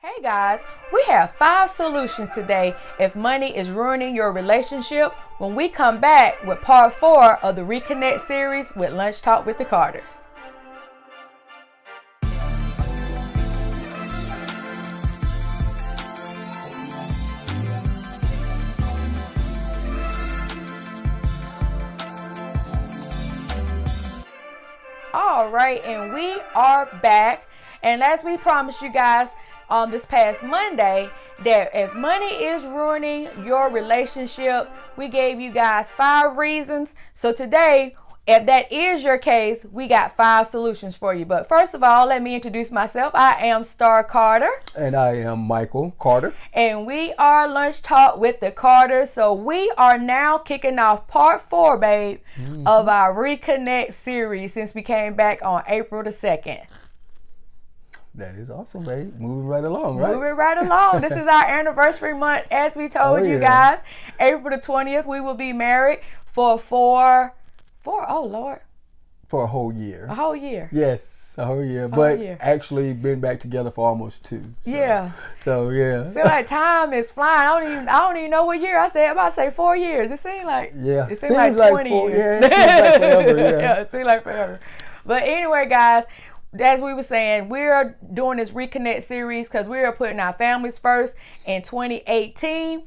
Hey guys, we have 5 solutions today if money is ruining your relationship when we come back with part 4 of the Reconnect series with Lunch Talk with the Carters. All right, and we are back. And as we promised you guys this past Monday, that if money is ruining your relationship, we gave you guys 5 reasons. So today, if that is your case, we got 5 solutions for you. But first of all, let me introduce myself. I am Starr Carter. And I am Michael Carter. And we are Lunch Talk with the Carters. So we are now kicking off part 4, babe, of our Reconnect series since we came back on April the 2nd. That is awesome, babe. Moving right along, right? Moving right along. This is our anniversary month, as we told you guys. April the 20th, we will be married for oh Lord. For a whole year. A whole year. Yes, a whole year. But actually been back together for almost 2. So, yeah. So yeah. Feel like time is flying. I don't even know what year I said. I'm about to say 4 years. It seems like it seems like 20 years. Yeah, it seems like forever. Yeah, it seems like forever. But anyway, guys, as we were saying, we're doing this Reconnect series because we are putting our families first in 2018.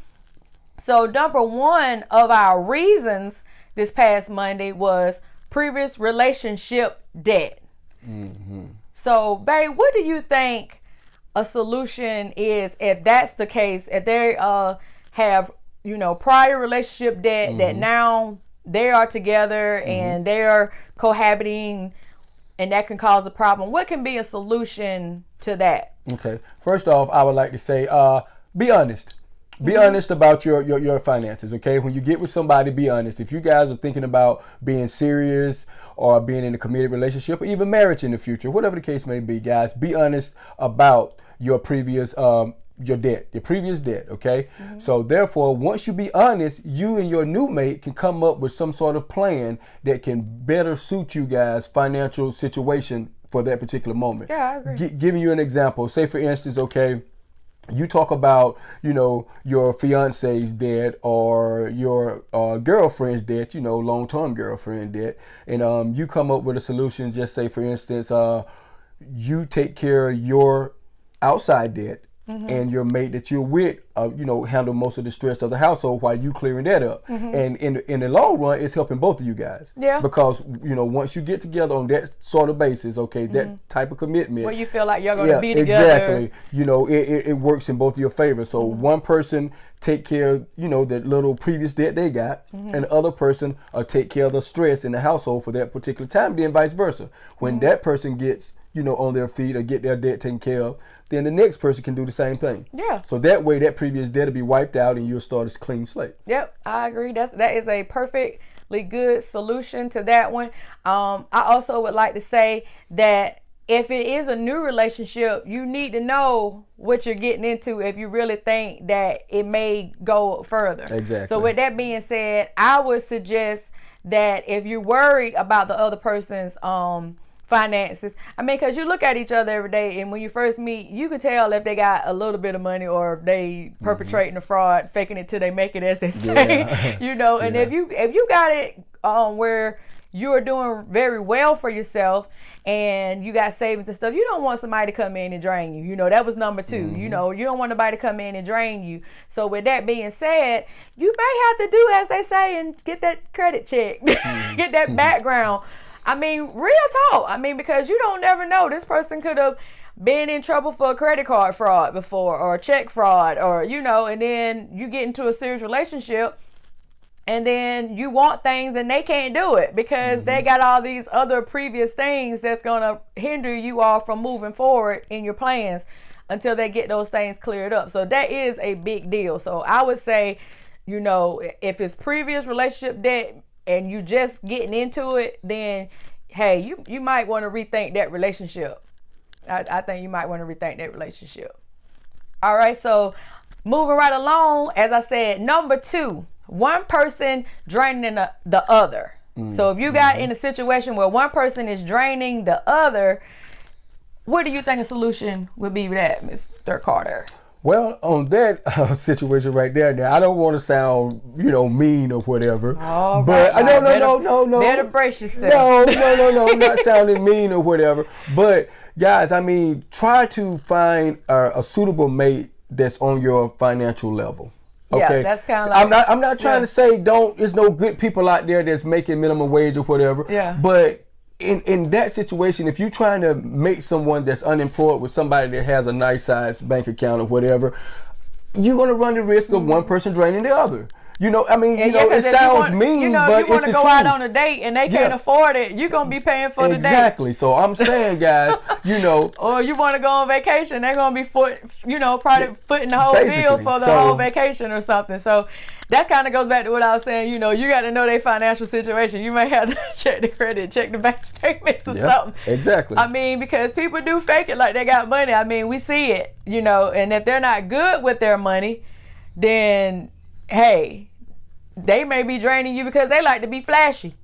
So number 1 of our reasons this past Monday was previous relationship debt. So, babe, what do you think a solution is if that's the case? If they have, prior relationship debt that now they are together and they are cohabiting, and that can cause a problem. What can be a solution to that? Okay. First off, I would like to say, be honest. Be honest about your finances, okay? When you get with somebody, be honest. If you guys are thinking about being serious or being in a committed relationship or even marriage in the future, whatever the case may be, guys, be honest about your previous your previous debt, okay? So therefore, once you be honest, you and your new mate can come up with some sort of plan that can better suit you guys' financial situation for that particular moment. Yeah, I agree. Giving you an example, say for instance, okay, you talk about, your fiance's debt or your girlfriend's debt, long-term girlfriend debt, and you come up with a solution. Just say, for instance, you take care of your outside debt, and your mate that you're with, handle most of the stress of the household while you clearing that up. And in the long run, it's helping both of you guys. Yeah. Because, once you get together on that sort of basis, okay, that type of commitment. Where you feel like you're going to be together. Exactly. It works in both of your favor. So one person take care of, that little previous debt they got, and the other person take care of the stress in the household for that particular time, then vice versa. When that person gets, on their feet or get their debt taken care of, then the next person can do the same thing. Yeah. So that way, that previous debt will be wiped out, and you'll start a clean slate. Yep, I agree. That is a perfectly good solution to that one. I also would like to say that if it is a new relationship, you need to know what you're getting into if you really think that it may go further. Exactly. So with that being said, I would suggest that if you're worried about the other person's finances, because you look at each other every day, and when you first meet, you can tell if they got a little bit of money or they perpetrating a fraud, faking it till they make it, as they say. And if you got it where you are doing very well for yourself and you got savings and stuff, you don't want somebody to come in and drain you. That was number 2. You don't want nobody to come in and drain you. So with that being said, you may have to do as they say and get that credit check, get that background. Real talk. Because you don't never know. This person could have been in trouble for a credit card fraud before, or check fraud, or, and then you get into a serious relationship and then you want things and they can't do it because they got all these other previous things that's going to hinder you all from moving forward in your plans until they get those things cleared up. So that is a big deal. So I would say, if it's previous relationship debt, and you just getting into it, then, hey, you might want to rethink that relationship. I think you might want to rethink that relationship. All right, so moving right along, as I said, number 2, one person draining the other. So if you got in a situation where one person is draining the other, what do you think a solution would be with that, Miss their car there? Well, on that situation right there, now I don't want to sound, mean or whatever. All but right, no. Better brace yourself. No, not sounding mean or whatever. But guys, I mean, try to find a suitable mate that's on your financial level. Okay, yeah, that's kind of like. I'm not trying to say there's no good people out there that's making minimum wage or whatever. Yeah. But in that situation, if you're trying to make someone that's unemployed with somebody that has a nice size bank account or whatever, you're going to run the risk of one person draining the other. It sounds mean, but if you want to go out on a date and they can't afford it, you're going to be paying for the date. Exactly. So I'm saying, guys, Or you want to go on vacation, they're going to be probably footing the whole bill for the whole vacation or something. So that kind of goes back to what I was saying. You got to know their financial situation. You may have to check the credit, check the bank statements or something. Exactly. I mean, because people do fake it like they got money. I mean, we see it, and if they're not good with their money, then, hey, they may be draining you because they like to be flashy.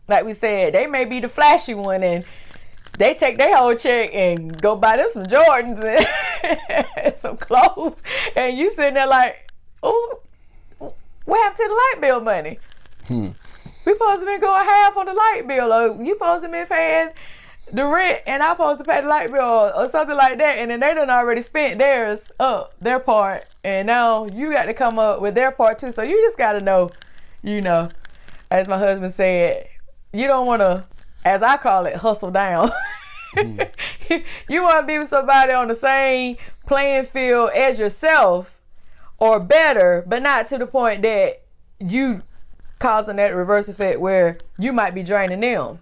Like we said, they may be the flashy one and they take their whole check and go buy them some Jordans and some clothes. And you sitting there like, oh, what happened to the light bill money? We supposed to be going half on the light bill, or you supposed to be paying the rent and I'm supposed to pay the light bill or something like that. And then they done already spent theirs up, their part. And now you got to come up with their part too. So you just got to know, as my husband said, you don't want to, as I call it, hustle down. You want to be with somebody on the same playing field as yourself or better, but not to the point that you causing that reverse effect where you might be draining them,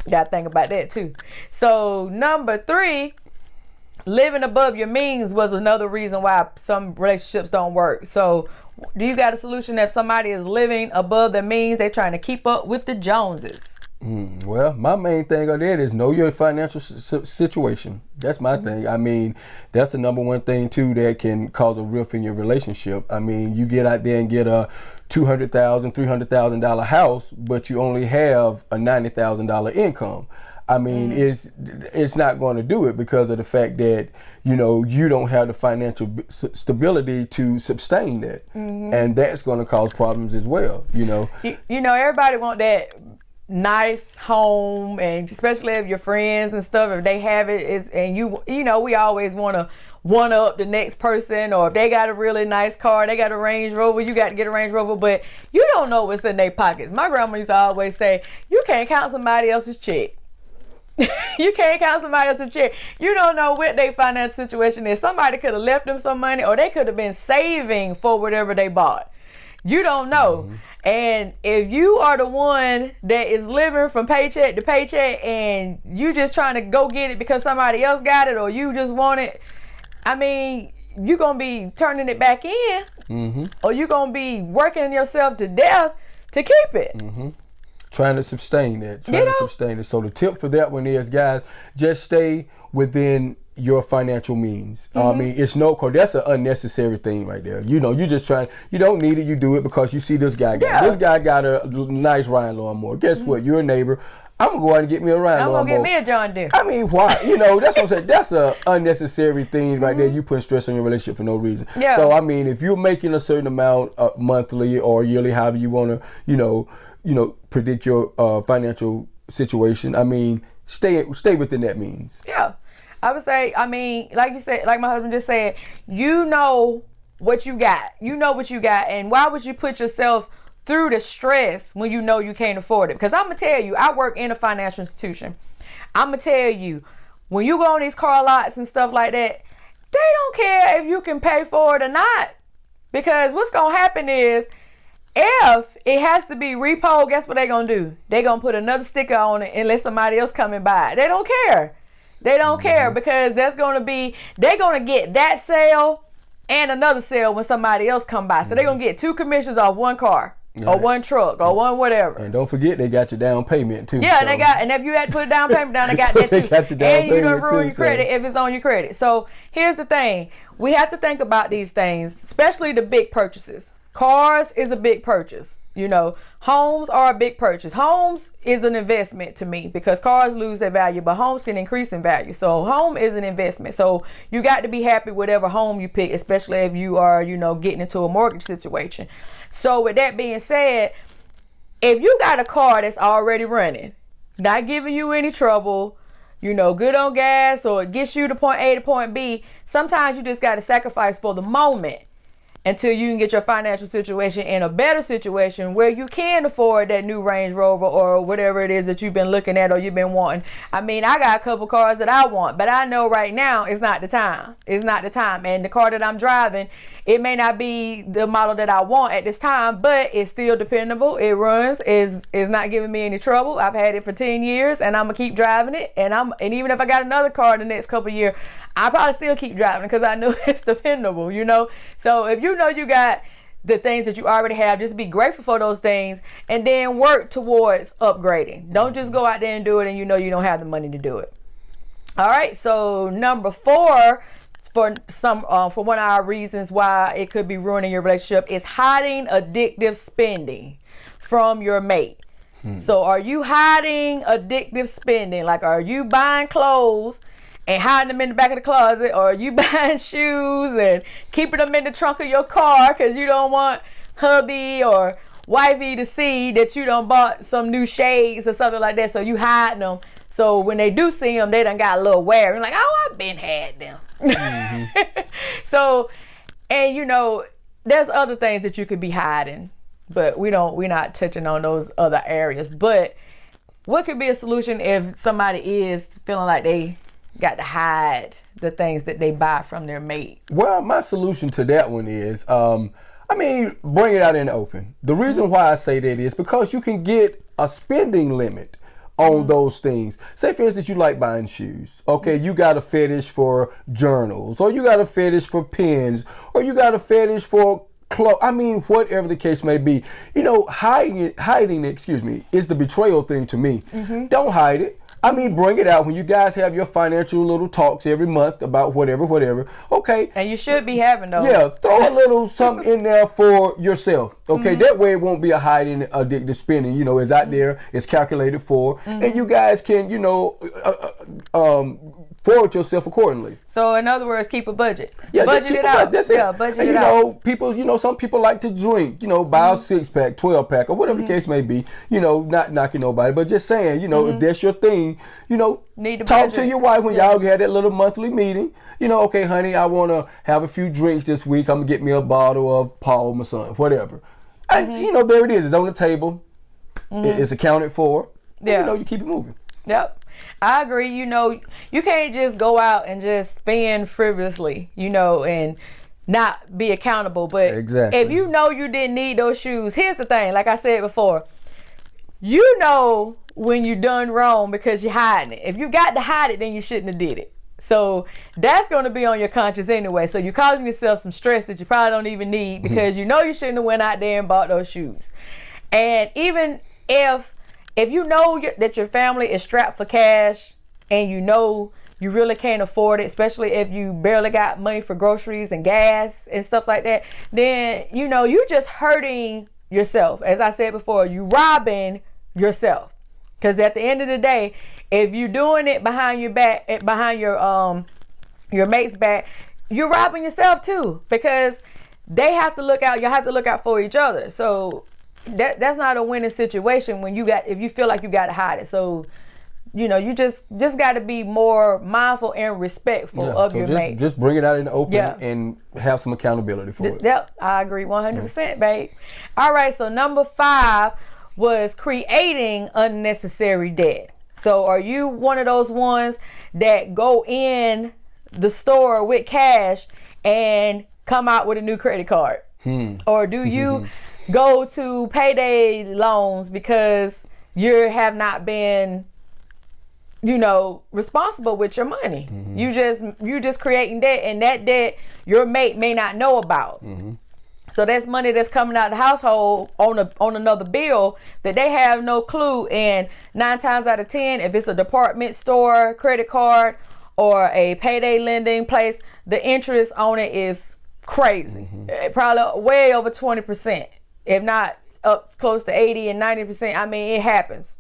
Got to think about that too. So number 3, living above your means was another reason why some relationships don't work. So do you got a solution if somebody is living above their means, they're trying to keep up with the Joneses? Well, my main thing on that is know your financial situation. That's my thing. I mean, that's the number one thing too that can cause a rift in your relationship. I mean, you get out there and get a $200,000, $300,000 house, but you only have a $90,000 income. I mean, it's not going to do it because of the fact that, you don't have the financial stability to sustain that. And that's going to cause problems as well, Everybody want that nice home, and especially if your friends and stuff, if they have it, we always want to one up the next person, or if they got a really nice car, they got a Range Rover, you got to get a Range Rover, but you don't know what's in their pockets. My grandma used to always say, you can't count somebody else's check. You can't count somebody else's check. You don't know what their financial situation is. Somebody could have left them some money, or they could have been saving for whatever they bought. You don't know. And if you are the one that is living from paycheck to paycheck and you just trying to go get it because somebody else got it or you just want it, I mean, you're going to be turning it back in, or you're going to be working yourself to death to keep it. Trying to sustain that. So the tip for that one is, guys, just stay within your financial means. I mean, cause that's an unnecessary thing right there. You just trying, you don't need it, you do it because you see this guy this guy got a nice Ryan lawnmower. Guess what? You're a neighbor. I'm gonna go out and get me a Ryan lawnmower. I'm gonna get me a John Deere. I mean, why? That's what I'm saying. That's a unnecessary thing right there. You putting stress on your relationship for no reason. Yeah. So I mean, if you're making a certain amount monthly or yearly, however you wanna, predict your financial situation, I mean, stay within that means. Yeah. I would say, I mean, like you said, like my husband just said, you know what you got. And why would you put yourself through the stress when you know you can't afford it? Because I'm going to tell you, I work in a financial institution. I'm going to tell you, when you go on these car lots and stuff like that, they don't care if you can pay for it or not. Because what's going to happen is, if it has to be repo, guess what they're going to do? They're going to put another sticker on it and let somebody else come and buy it. They don't care. They don't care because they're going to get that sale and another sale when somebody else come by. So they're going to get 2 commissions off one car or one truck or one whatever. And don't forget, they got your down payment too. Yeah, so. And if you had to put a down payment down, they got that too. They got your down and you're going to ruin your too, credit if it's on your credit. So here's the thing. We have to think about these things, especially the big purchases. Cars is a big purchase. You know, homes are a big purchase. Homes is an investment to me because cars lose their value, but homes can increase in value. So home is an investment. So you got to be happy with whatever home you pick, especially if you are, you know, getting into a mortgage situation. So with that being said, if you got a car that's already running, not giving you any trouble, you know, good on gas, or it gets you to point A to point B, sometimes you just got to sacrifice for the moment until you can get your financial situation in a better situation where you can afford that new Range Rover or whatever it is that you've been looking at or you've been wanting. I mean, I got a couple cars that I want, but I know right now it's not the time. It's not the time. And the car that I'm driving, it may not be the model that I want at this time, but it's still dependable. It runs, is not giving me any trouble. I've had it for 10 years and I'm gonna keep driving it. And even if I got another car in the next couple of years, I probably still keep driving because I know it's dependable, you know. So if you know you got the things that you already have, just be grateful for those things and then work towards upgrading. Don't just go out there and do it and you know you don't have the money to do it. All right, so number 4 for one of our reasons why it could be ruining your relationship is hiding addictive spending from your mate. So are you hiding addictive spending? Like, are you buying clothes and hiding them in the back of the closet, or are you buying shoes and keeping them in the trunk of your car because you don't want hubby or wifey to see that you done bought some new shades or something like that, so you hiding them, so when they do see them, they done got a little wear. You're like, oh, I've been had them. So, and you know, there's other things that you could be hiding, but we're not touching on those other areas. But what could be a solution if somebody is feeling like they got to hide the things that they buy from their mate? Well, my solution to that one is, bring it out in the open. The reason why I say that is because you can get a spending limit on those things. Say, for instance, you like buying shoes. Okay, you got a fetish for journals, or you got a fetish for pens, or you got a fetish for clothes. I mean, whatever the case may be. You know, hiding is the betrayal thing to me. Don't hide it. I mean, bring it out when you guys have your financial little talks every month about whatever. Okay. And you should be having those. Yeah, throw a little something in there for yourself. Okay, that way it won't be a hiding addictive spending. You know, it's out there, it's calculated for, and you guys can, you know, forward yourself accordingly. So in other words, keep a budget. Yeah, budget keep it a out. That's it. Yeah, budget and, it you out. know, people, you know, some people like to drink, you know, buy a 6-pack, 12-pack, or whatever the case may be. You know, not knocking nobody, but just saying, you know, if that's your thing, you know, talk to your wife when y'all had that little monthly meeting. You know, okay, honey, I want to have a few drinks this week. I'm going to get me a bottle of Paul, my son, whatever. And, you know, there it is. It's on the table. It's accounted for. And, you know, you keep it moving. Yep. I agree. You know, you can't just go out and just spend frivolously, you know, and not be accountable. But if you know you didn't need those shoes, here's the thing. Like I said before, you know when you're done wrong because you're hiding it. If you got to hide it, then you shouldn't have did it. So that's going to be on your conscience anyway. So you're causing yourself some stress that you probably don't even need because you know you shouldn't have went out there and bought those shoes. And even if you know that your family is strapped for cash and you know you really can't afford it, especially if you barely got money for groceries and gas and stuff like that, then, you know, you're just hurting yourself. As I said before, you robbing yourself. Because at the end of the day, if you're doing it behind your back, behind your mate's back, you're robbing yourself too. Because they have to look out. You have to look out for each other. So that's not a winning situation if you feel like you got to hide it. So, you know, you just got to be more mindful and respectful of your mate. Just bring it out in the open and have some accountability for it. Yep, I agree 100%, babe. All right, so number 5 was creating unnecessary debt. So are you one of those ones that go in the store with cash and come out with a new credit card? Or do you go to payday loans because you have not been, you know, responsible with your money? You just creating debt, and that debt your mate may not know about. So that's money that's coming out of the household on another bill that they have no clue. And 9 times out of 10, if it's a department store credit card or a payday lending place, the interest on it is crazy. Probably way over 20%, if not up close to 80 and 90%. I mean, it happens.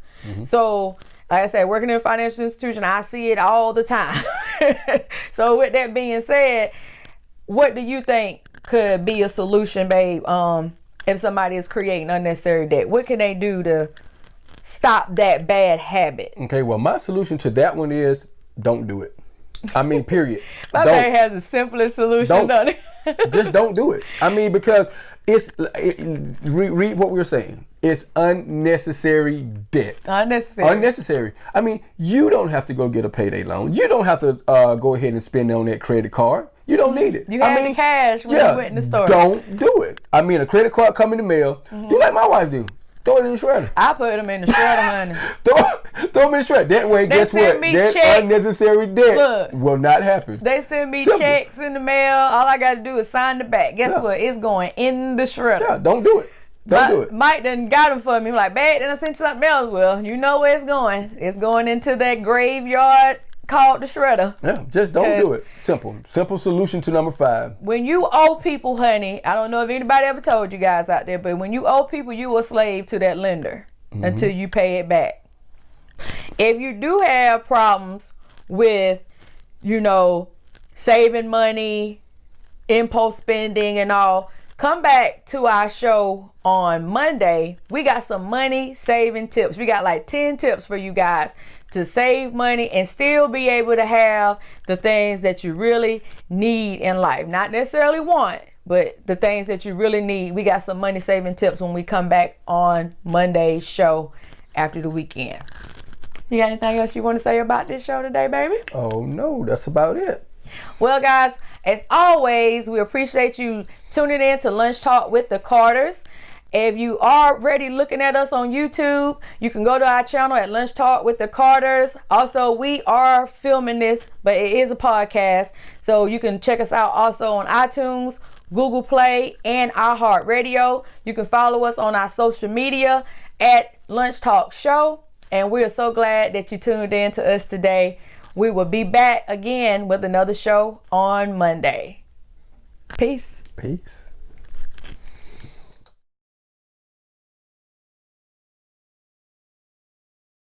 So, like I said, working in a financial institution, I see it all the time. So with that being said, what do you think could be a solution, babe, if somebody is creating unnecessary debt? What can they do to stop that bad habit? Okay, well, my solution to that one is don't do it. I mean, period. My babe has the simplest solution, doesn't it? Just don't do it. I mean, because read what we were saying. It's unnecessary debt. Unnecessary. I mean, you don't have to go get a payday loan. You don't have to go ahead and spend it on that credit card. You don't need it. You have the cash when you went in the store. Don't do it. I mean, a credit card come in the mail. Do like my wife do. Throw it in the shredder. I put them in the shredder, honey. Throw them in the shredder. That way, guess what? That unnecessary debt will not happen. They send me checks in the mail. All I got to do is sign the back. Guess what? It's going in the shredder. Yeah, don't do it. Don't do it. Mike done got them for me. I'm like, babe, then I sent you something else. Well, you know where it's going. It's going into that graveyard called the shredder. Yeah, just don't do it. Simple solution to number 5. When you owe people, honey, I don't know if anybody ever told you guys out there, but when you owe people, you a slave to that lender until you pay it back. If you do have problems with, saving money, impulse spending and all, come back to our show on Monday. We got some money saving tips. We got like 10 tips for you guys to save money and still be able to have the things that you really need in life. Not necessarily want, but the things that you really need. We got some money saving tips when we come back on Monday's show after the weekend. You got anything else you want to say about this show today, baby? Oh, no, that's about it. Well, guys, as always, we appreciate you tuning in to Lunch Talk with the Carters. If you are already looking at us on YouTube, you can go to our channel at Lunch Talk with the Carters. Also, we are filming this, but it is a podcast. So you can check us out also on iTunes, Google Play, and iHeartRadio. You can follow us on our social media at Lunch Talk Show. And we are so glad that you tuned in to us today. We will be back again with another show on Monday. Peace. Peace.